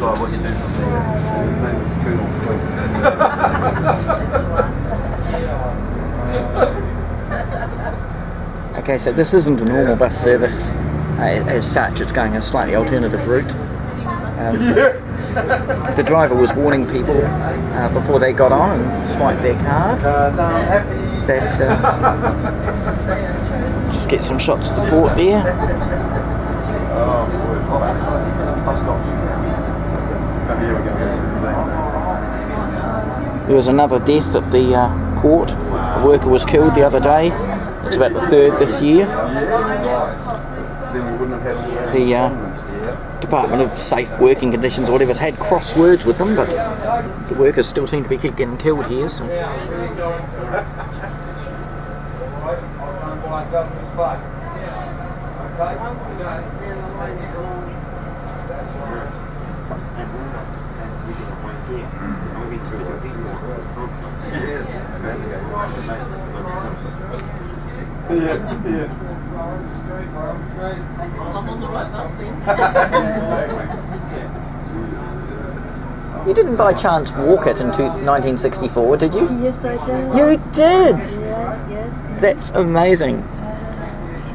Like what you do from there. His name is Cool. Okay, so this isn't a normal bus service as such. It's going a slightly alternative route. The driver was warning people before they got on and swiped their card that just get some shots of the port there. There was another death at the port. A worker was killed the other day. It's about the third this year. The Department of Safe Working Conditions or whatever has had cross words with them, but the workers still seem to be keep getting killed here. So. You didn't by chance walk it in 1964, did you? Yes, I did. You did? Yeah, yes. That's amazing.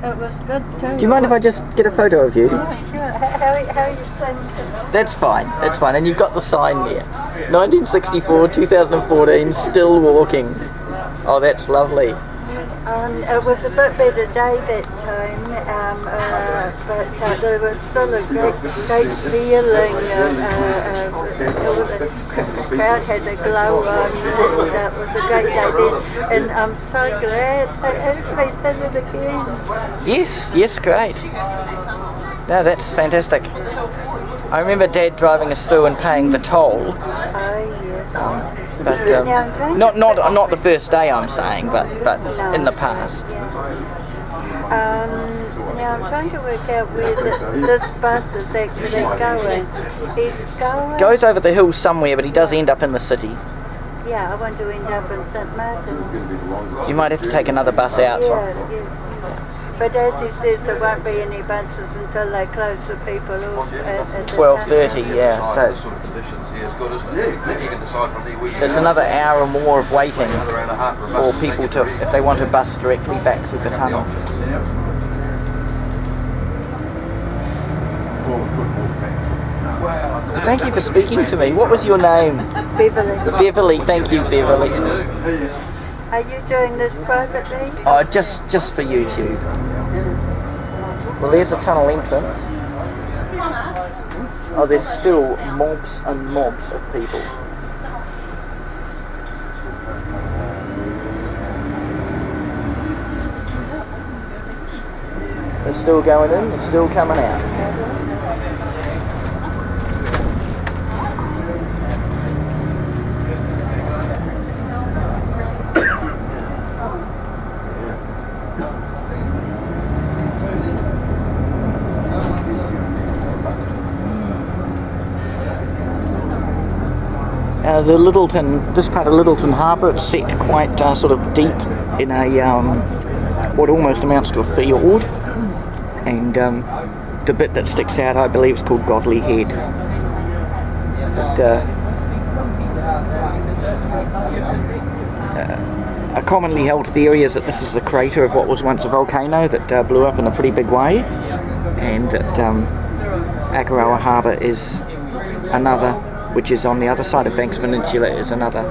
It was good too. Do you mind if I just get a photo of you? Oh, sure. How are you planning to... That's fine, that's fine. And you've got the sign there. 1964, 2014, still walking. Oh, that's lovely. It was a bit better day that time, but there was still a great feeling. The crowd had a glow on, and it was a great day then. And I'm so glad they actually did it again. Yes, great. No, that's fantastic. I remember Dad driving us through and paying the toll. Oh, yes. But not the first day I'm saying, but No. in the past. Now I'm trying to work out where this bus is actually going. He's going... Goes over the hill somewhere, but he does end up in the city. Yeah, I want to end up in St Martin. You might have to take another bus out. Yeah. But as he says, there won't be any buses until they close the people off at 12:30, yeah. So it's another hour or more of waiting for people to, if they want a bus directly back through the tunnel. Thank you for speaking to me. What was your name? Beverley. Beverley, thank you, Beverley. Are you doing this privately? Oh, just for YouTube. Well, there's a tunnel entrance. Oh, there's still mobs and mobs of people. They're still going in, they're still coming out. This part of Lyttelton Harbour, it's set quite sort of deep in a what almost amounts to a fjord, and the bit that sticks out, I believe, is called Godley Head. But, a commonly held theory is that this is the crater of what was once a volcano that blew up in a pretty big way, and that Akaroa Harbour is another, which is on the other side of Banks Peninsula, is another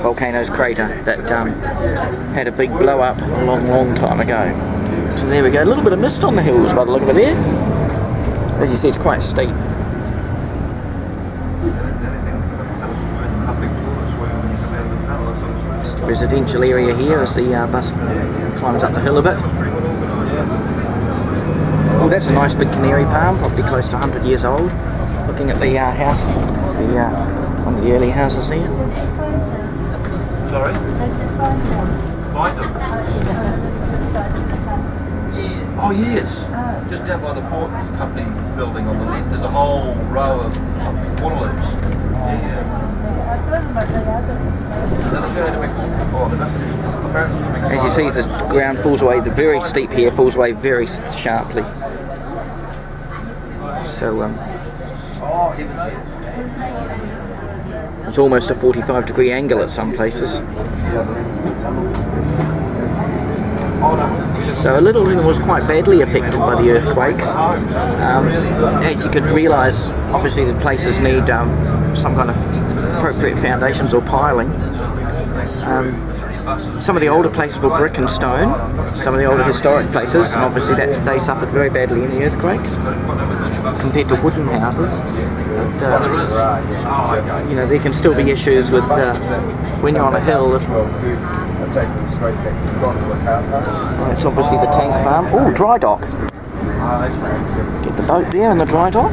volcano's crater that had a big blow up a long time ago. So there we go, a little bit of mist on the hills by the look of it there. As you see, it's quite steep. Just a residential area here as the bus climbs up the hill a bit. Oh, that's a nice big canary palm, probably close to 100 years old. Looking at the house, one of the early houses there. Sorry? Find them? Oh yes, just down by the port company building on the left, there's a whole row of water loops. Yeah. As you see, the ground falls away, the very steep here falls away very sharply. So, oh It's almost a 45-degree angle at some places. So Lyttelton was quite badly affected by the earthquakes. As you could realise, obviously the places need some kind of appropriate foundations or piling. Some of the older places were brick and stone, some of the older historic places, and obviously they suffered very badly in the earthquakes compared to wooden houses. But, you know, there can still be issues with when you're on a hill. It's obviously the tank farm. Oh, dry dock. Get the boat there in the dry dock.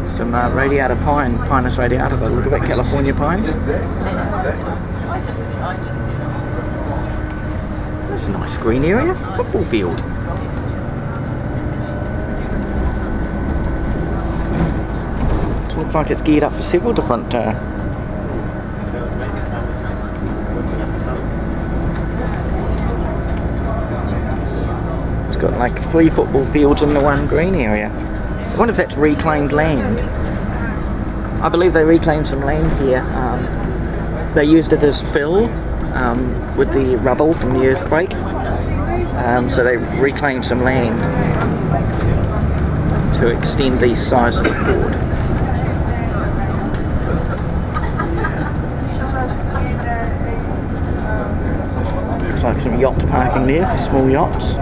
Some radiata pine, Pinus radiata, but look at California pines. That's a nice green area, football field. It looks like it's geared up for several different it's got like 3 football fields in the one green area. I wonder if that's reclaimed land. I believe they reclaimed some land here. They used it as fill with the rubble from the earthquake. So they reclaimed some land to extend the size of the court. Looks like some yacht parking there for small yachts.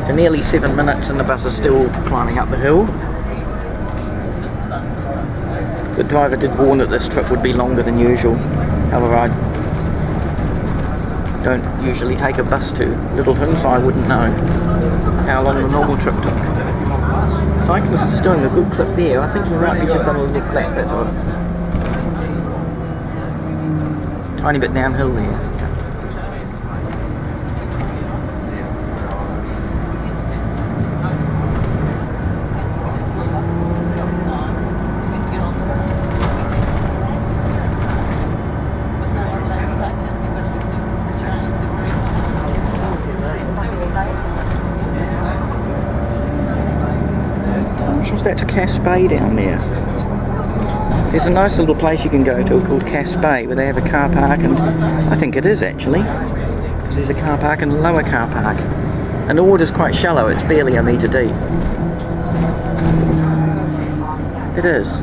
So nearly 7 minutes and the bus is still climbing up the hill. The driver did warn that this trip would be longer than usual. However, I don't usually take a bus to Lyttelton, so I wouldn't know how long the normal trip took. Cyclist is doing a good clip there. I think he might be just on a little flat bit or a tiny bit downhill there. That's Cass Bay down there. There's a nice little place you can go to called Cass Bay where they have a car park, and I think it is actually, because there's a car park and a lower car park, and the water's quite shallow, it's barely a metre deep. It is.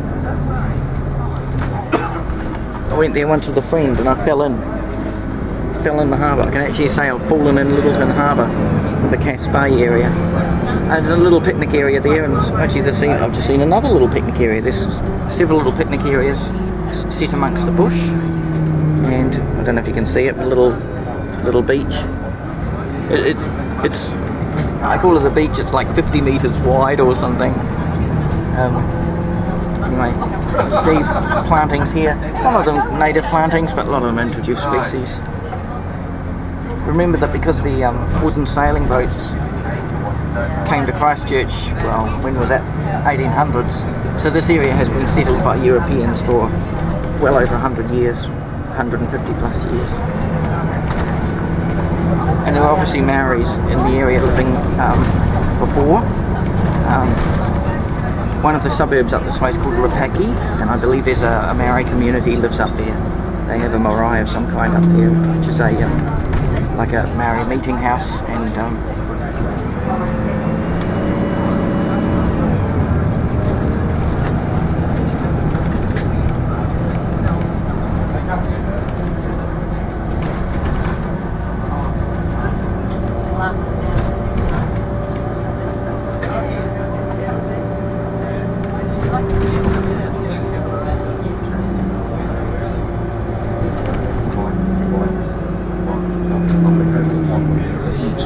I went there once with a friend and I fell in the harbour. I can actually say I've fallen in Lyttelton Harbour, the Cass Bay area. There's a little picnic area there, and actually I've just seen another little picnic area. There's several little picnic areas set amongst the bush, and I don't know if you can see it, a little beach. It's I call it a beach. It's like 50 metres wide or something. Anyway, see plantings here. Some of them native plantings, but a lot of them introduced species. Remember that because the wooden sailing boats came to Christchurch, well, when was that? 1800s. So this area has been settled by Europeans for well over 100 years, 150 plus years. And there were obviously Maoris in the area living before. One of the suburbs up this way is called Rapaki, and I believe there's a Maori community lives up there. They have a marae of some kind up there, which is a like a Maori meeting house, and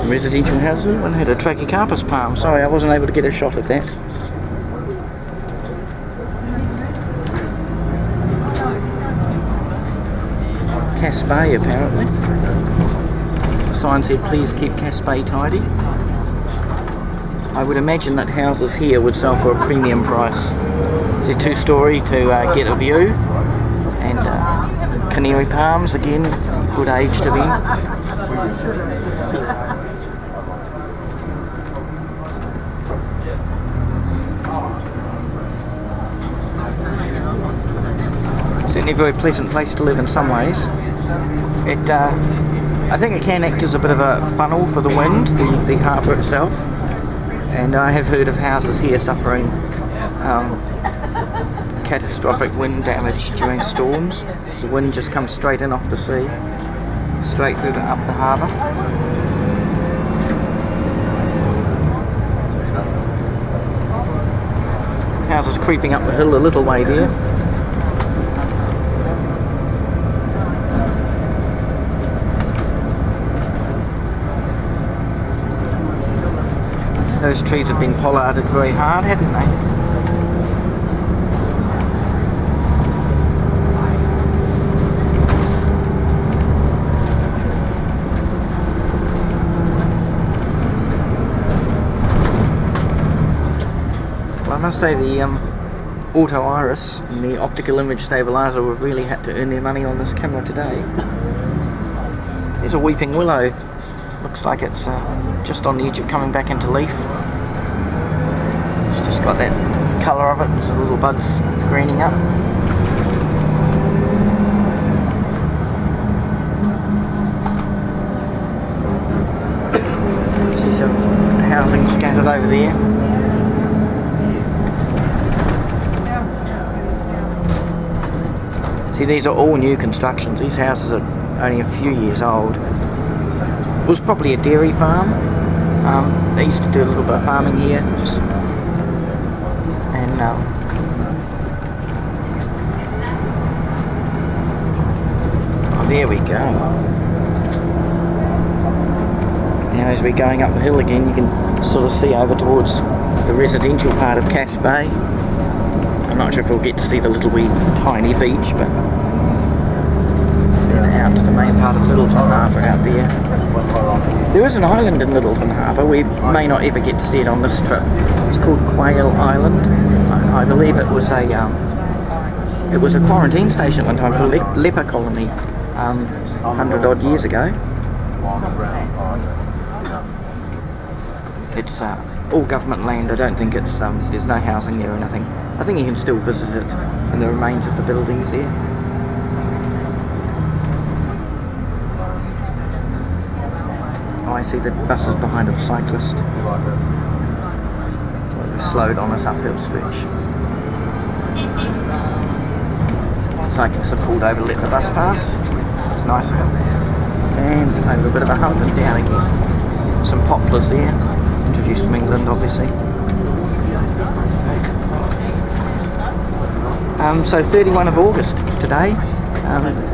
residential houses. One had a Trachycarpus palm. Sorry, I wasn't able to get a shot at that. Cass Bay, apparently. The sign said, "Please keep Cass Bay tidy." I would imagine that houses here would sell for a premium price. It's a 2-storey to get a view, and canary palms, again, good age to them. Certainly a very pleasant place to live in some ways. I think it can act as a bit of a funnel for the wind, the harbour itself. And I have heard of houses here suffering catastrophic wind damage during storms. The wind just comes straight in off the sea, straight through up the harbour. Houses creeping up the hill a little way there. Those trees have been pollarded very hard, haven't they? Well, I must say the Auto Iris and the optical image stabiliser have really had to earn their money on this camera today. There's a weeping willow. Looks like it's just on the edge of coming back into leaf. It's just got that colour of it, there's the little buds greening up. See some housing scattered over there. See, these are all new constructions. These houses are only a few years old. It was probably a dairy farm. They used to do a little bit of farming here, and oh, there we go. Now as we're going up the hill again, you can sort of see over towards the residential part of Cass Bay. I'm not sure if we'll get to see the little wee tiny beach, but then out to the main part of Lyttelton Harbour out there. There is an island in Lyttelton Harbour. We may not ever get to see it on this trip. It's called Quail Island. I believe it was a quarantine station at one time for a leper colony 100 odd years ago. It's all government land. I don't think it's there's no housing there or anything. I think you can still visit it and the remains of the buildings there. Oh, I see the buses behind a cyclist. They slowed on this uphill stretch. Cyclists have pulled over to let the bus pass. It's nice of them. And over a bit of a hump and down again. Some poplars there, introduced from England obviously. So 31 of August today.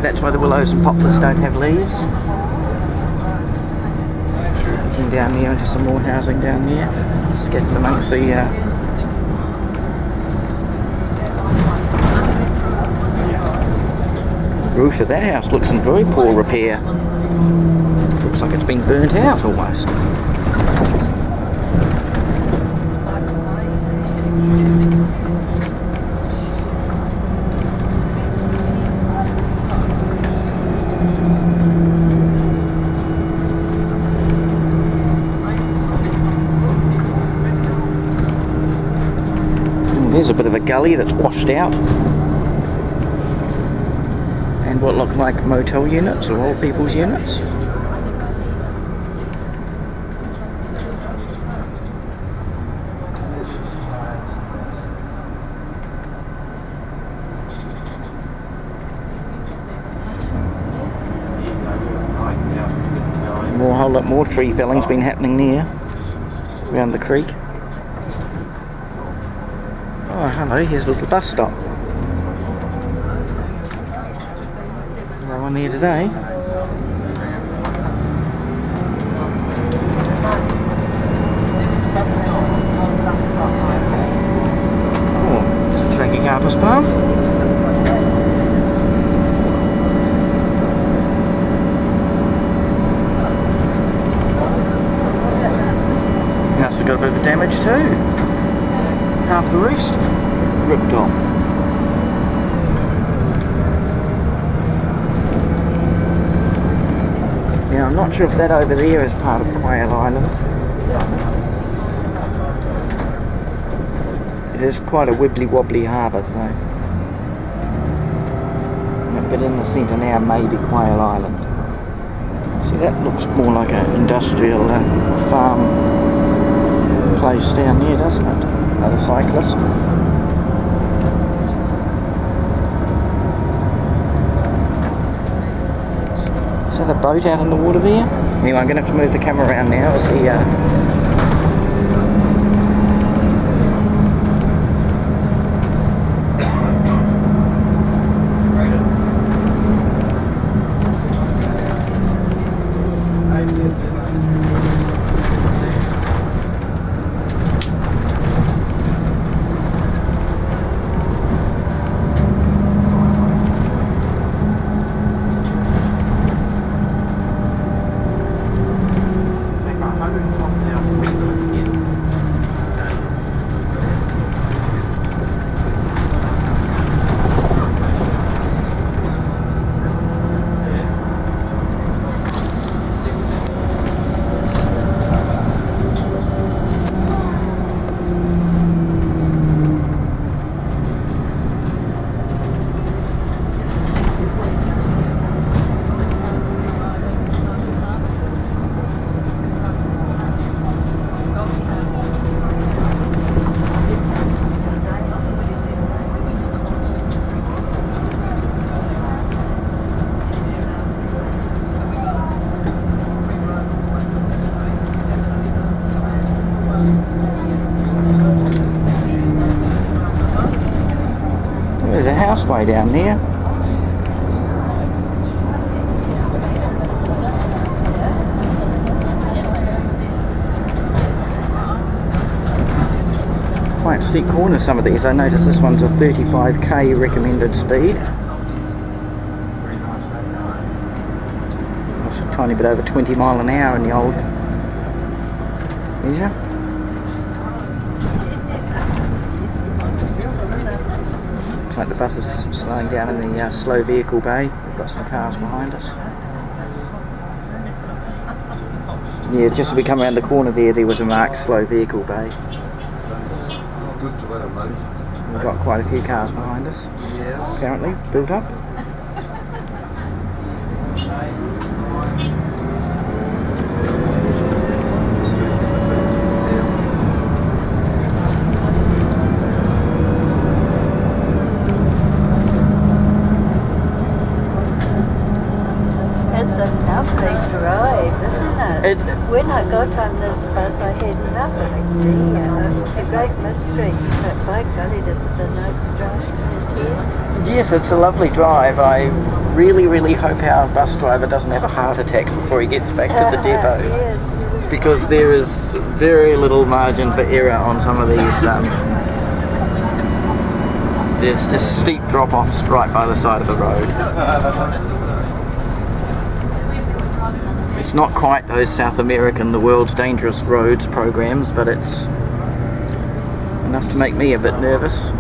That's why the willows and poplars don't have leaves. Looking down there into some more housing down there. Scattered amongst the roof of that house looks in very poor repair. Looks like it's been burnt out almost. There's a bit of a gully that's washed out. And what look like motel units or old people's units. A whole lot more tree felling's been happening there, around the creek. Oh, hello, here's a little bus stop. No one here today. Oh, there's a Trachycarpus palm. House of got a bit of damage too. Half the roof's ripped off. Yeah, I'm not sure if that over there is part of Quail Island. It is quite a wibbly wobbly harbour, so. But in the centre now may be Quail Island. See, that looks more like an industrial farm place down there, doesn't it? Another cyclist. Is that a boat out in the water there? Anyway, I'm going to have to move the camera around now to see there's a houseway down there. Quite steep corners, some of these. I noticed this one's a 35k recommended speed. That's a tiny bit over 20 mile an hour in the old measure. Looks like the bus is slowing down in the slow vehicle bay. We've got some cars behind us. Yeah, just as we come around the corner there was a marked slow vehicle bay. We've got quite a few cars behind us, apparently, built up. It's a lovely drive, isn't it? When I got on this bus, I had nothing. Dear, it's a great mystery. But by golly, this is a nice drive. Yes, it's a lovely drive. I really, really hope our bus driver doesn't have a heart attack before he gets back to the depot. Yes. Because there is very little margin for error on some of these. There's just steep drop-offs right by the side of the road. It's not quite those South American, the world's dangerous roads programs, but it's enough to make me a bit nervous.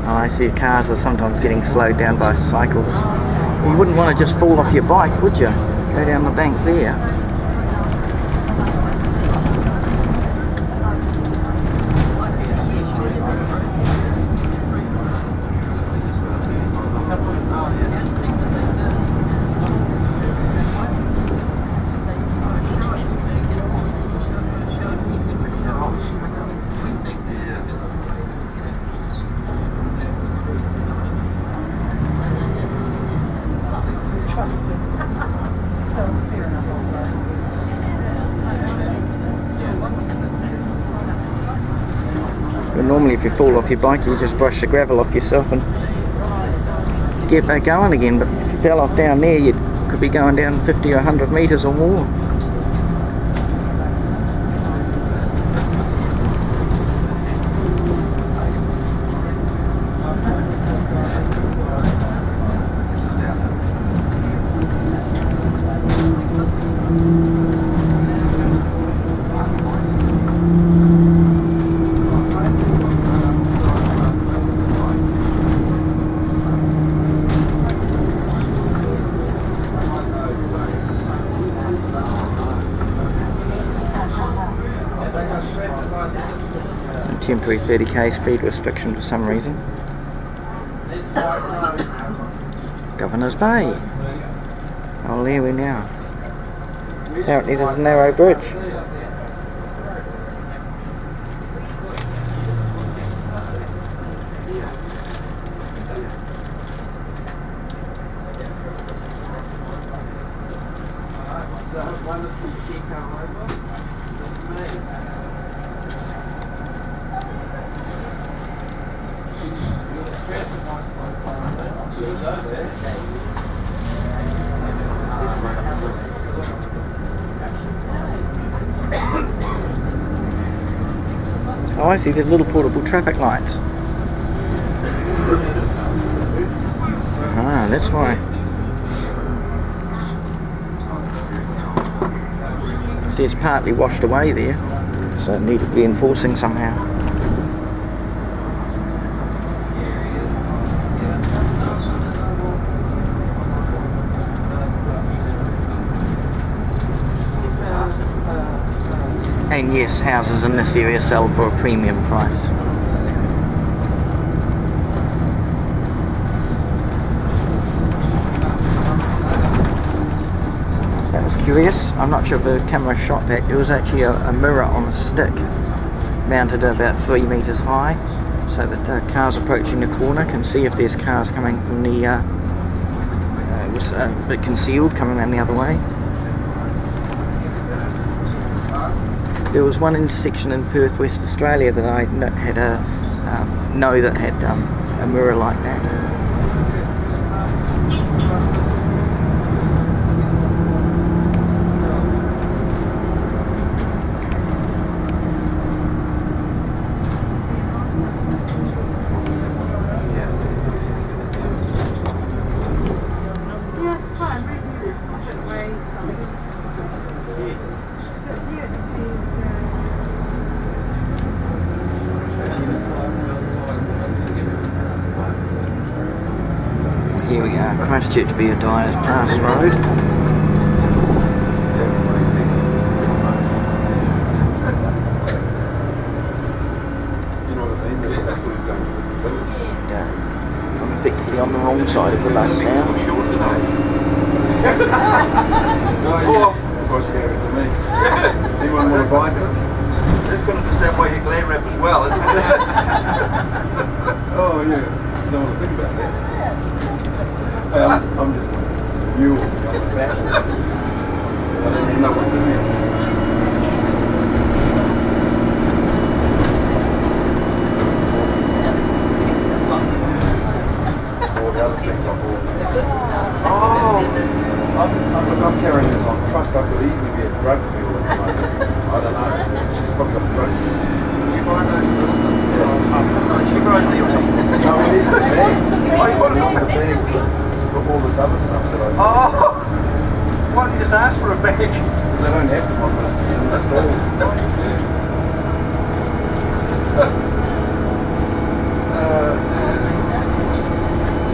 Oh, I see cars are sometimes getting slowed down by cycles. You wouldn't want to just fall off your bike, would you? Go down the bank there. But normally if you fall off your bike you just brush the gravel off yourself and get back going again, but if you fell off down there you could be going down 50 or 100 metres or more. A temporary 30k speed restriction for some reason. Governor's Bay. Oh, there we now. Apparently there's a narrow bridge. Oh, I see, they're little portable traffic lights. Ah, that's why. See, it's partly washed away there, so it needed reinforcing somehow. And yes, houses in this area sell for a premium price. That was curious. I'm not sure if the camera shot that. There was actually a mirror on a stick mounted about 3 meters high, so that cars approaching the corner can see if there's cars coming from the it was a bit concealed coming around the other way. There was one intersection in Perth, West Australia that I had know that had a mirror like that. Here we are, Christchurch via Dyer's Pass Road. Yeah. I'm effectively on the wrong side of the bus now. That's why she gave it to me. Anyone want to buy some? Just got to understand why you glare wrap as well. Oh yeah, don't want to think about that. I'm just like you on the back. I don't even know what's in there. All the other things I bought. Oh, I'm carrying this on trust. I could easily be a drug mule at the moment. I don't know. She's probably got drugs. You buy those? No, she brought the No, we need the bag. Oh, you want to look at the bag for all this other stuff that I do. Oh! Why don't you just ask for a bag? Because they don't have them on this in the stalls.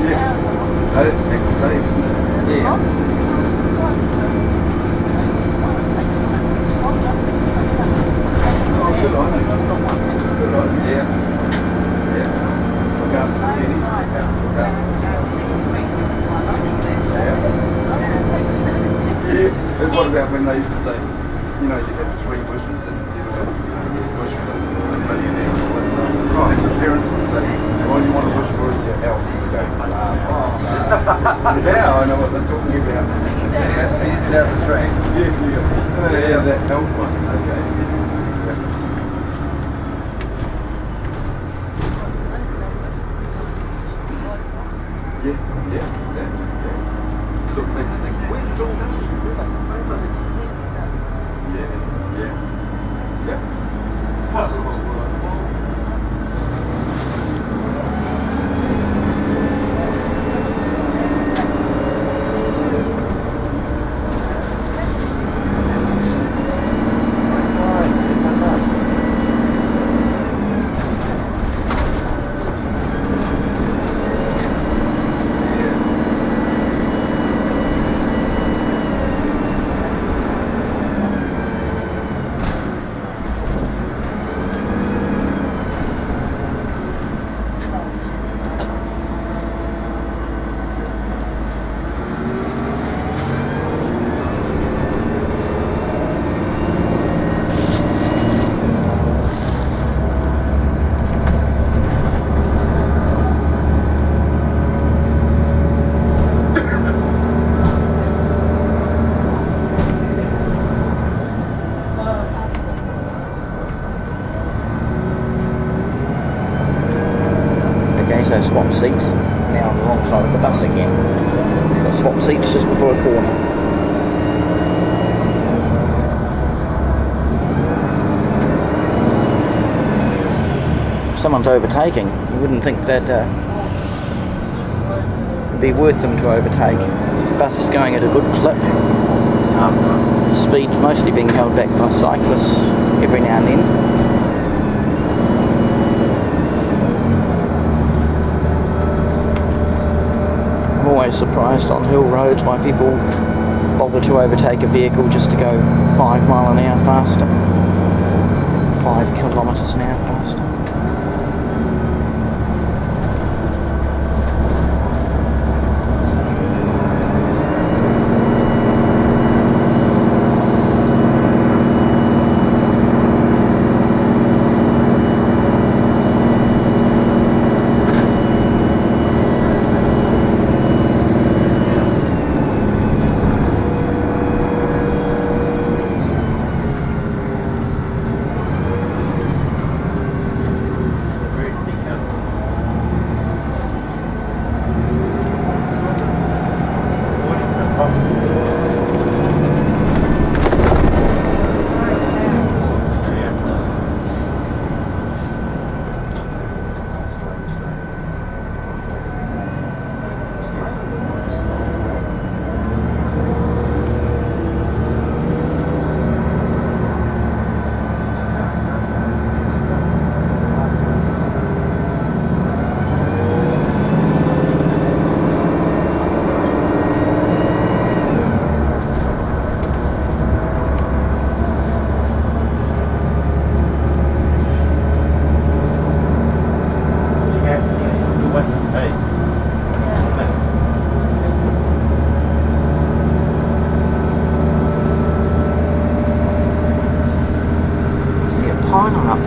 Yeah. Oh, that's big to save, isn't it? Yeah. Oh, good on you. Good on you. Yeah. Yeah. Look after the pennies. Look after yourself. Yeah. And what about when they used to say, you know, you had 3 wishes and you know, you wish for a millionaire or whatever. Right. Your parents would say, all you want to wish for is your health. You go, yeah, I know what they're talking about. Yeah, he's down the track. Yeah, that health one. Okay. Yeah, exactly. Yeah. So they think, where did it all go? swap seat. Now on the wrong side of the bus again. Got swap seats just before a corner. Someone's overtaking. You wouldn't think that it'd be worth them to overtake. The bus is going at a good clip. Speed mostly being held back by cyclists every now and then. I'm always surprised on hill roads why people bother to overtake a vehicle just to go 5 mile an hour faster. 5 kilometres an hour faster.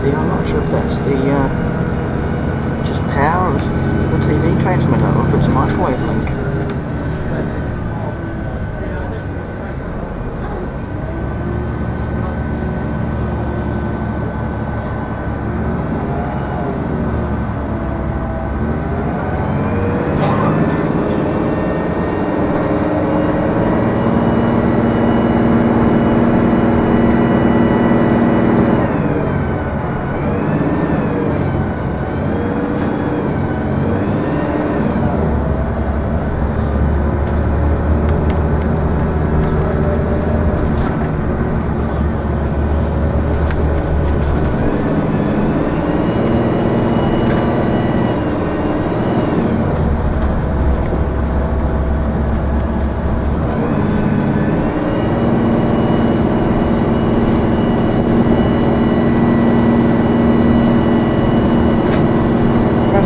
I'm not sure if that's the just power of the TV transmitter or if it's a microwave link.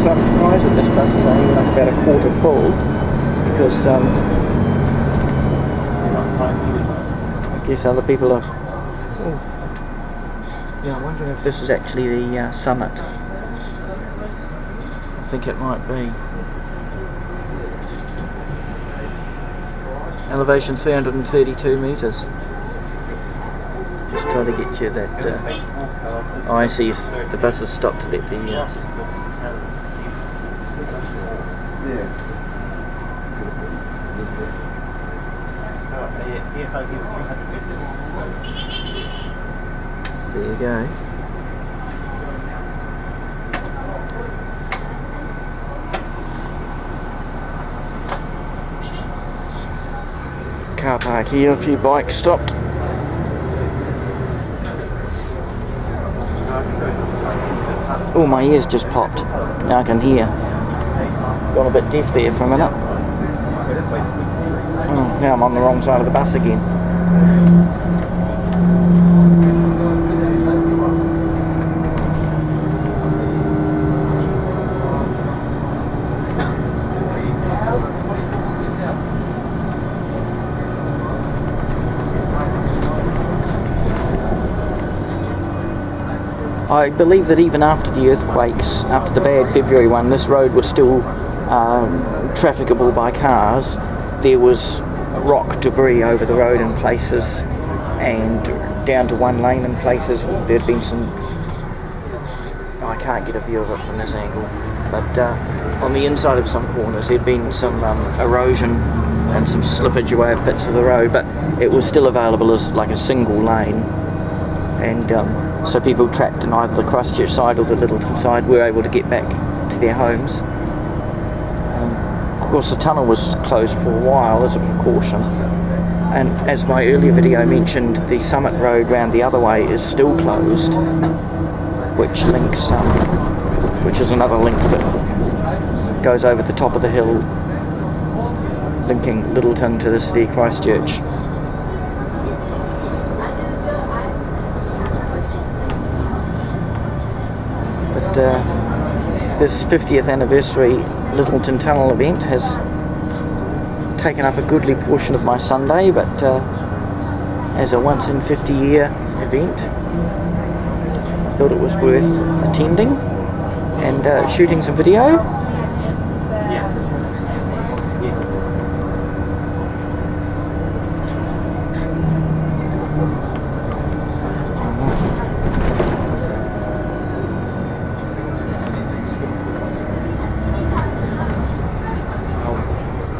I'm surprised that this bus is only like about a quarter full because I guess other people are. Oh. Yeah, I wonder if this is actually the summit. I think it might be. Elevation 332 metres. Just try to get you that. Oh, I see. The bus has stopped to let the. There you go. Car park here, a few bikes stopped. Oh, my ears just popped. Now I can hear. Got a bit deaf there for a minute. Oh, now I'm on the wrong side of the bus again. I believe that even after the earthquakes, after the bad February one, this road was still trafficable by cars. There was rock debris over the road in places and down to one lane in places. There'd been some... I can't get a view of it from this angle. but on the inside of some corners there'd been some erosion and some slippage away of bits of the road, but it was still available as like a single lane, and so people trapped in either the Christchurch side or the Lyttelton side were able to get back to their homes. Of course, the tunnel was closed for a while as a precaution, and as my earlier video mentioned, the Summit Road round the other way is still closed, which links, which is another link that goes over the top of the hill, linking Lyttelton to the city of Christchurch. But this 50th anniversary Lyttelton Tunnel event has taken up a goodly portion of my Sunday, but as a once in 50 year event, I thought it was worth attending and shooting some video.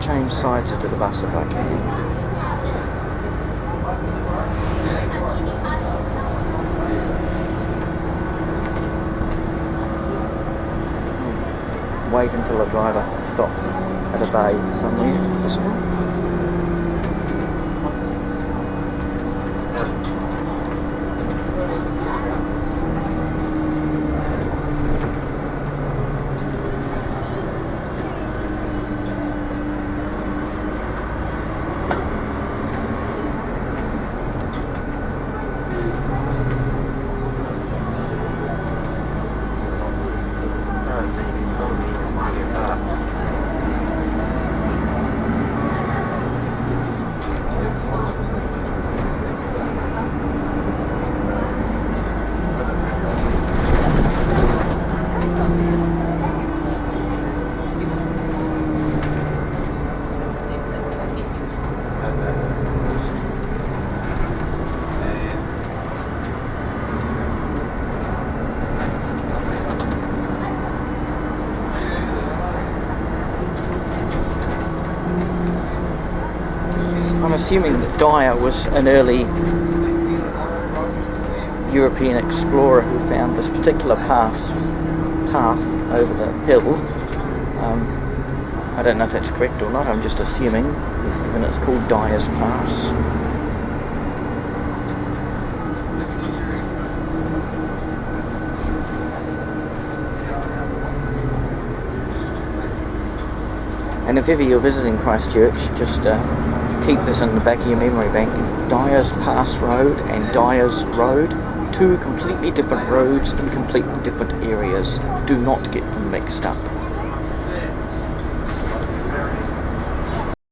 Change sides of the bus if I can. Wait until a driver stops at a bay somewhere if possible. I'm assuming that Dyer was an early European explorer who found this particular path over the hill. I don't know if that's correct or not, I'm just assuming, and it's called Dyer's Pass. And if ever you're visiting Christchurch, just keep this in the back of your memory bank. Dyer's Pass Road and Dyer's Road, two completely different roads in completely different areas. Do not get them mixed up.